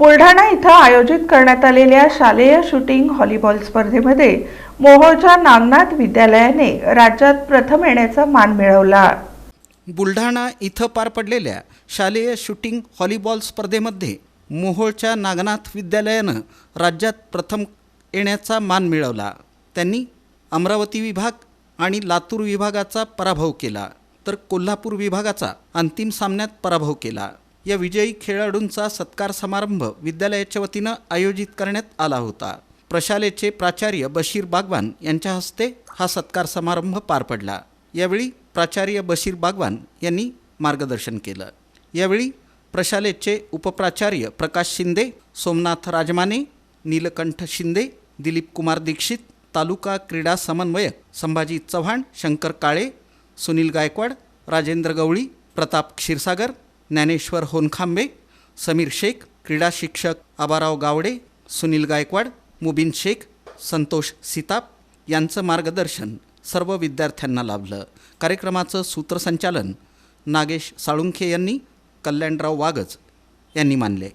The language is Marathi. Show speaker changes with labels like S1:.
S1: बुलढाणा इथं आयोजित करण्यात आलेल्या शालेय शूटिंग व्हॉलीबॉल स्पर्धेमध्ये मोहोळच्या नागनाथ विद्यालयाने राज्यात प्रथम येण्याचा मान मिळवला।
S2: बुलढाणा इथं पार पडलेल्या शालेय शूटिंग व्हॉलीबॉल स्पर्धेमध्ये मोहोळच्या नागनाथ विद्यालयानं राज्यात प्रथम येण्याचा मान मिळवला। त्यांनी अमरावती विभाग आणि लातूर विभागाचा पराभव केला, तर कोल्हापूर विभागाचा अंतिम सामन्यात पराभव केला। या विजयी खेळाडूंचा सत्कार समारंभ विद्यालयाच्या वतीनं आयोजित करण्यात आला होता। प्रशालेचे प्राचार्य बशीर बागवान यांच्या हस्ते हा सत्कार समारंभ पार पडला। यावेळी प्राचार्य बशीर बागवान यांनी मार्गदर्शन केलं। यावेळी प्रशालेचे उपप्राचार्य प्रकाश शिंदे, सोमनाथ राजमाने, नीलकंठ शिंदे, दिलीप कुमार दीक्षित, तालुका क्रीडा समन्वयक संभाजी चव्हाण, शंकर काळे, सुनील गायकवाड, राजेंद्र गवळी, प्रताप क्षीरसागर, ज्ञानेश्वर होनखांबे, समीर शेख, क्रीडा शिक्षक आबाराव गावडे, सुनील गायकवाड, मुबीन शेख, संतोष सीताप यांचं मार्गदर्शन सर्व विद्यार्थ्यांना लाभलं। कार्यक्रमाचं सूत्रसंचालन नागेश साळुंखे यांनी, कल्याणराव वागज यांनी मानले।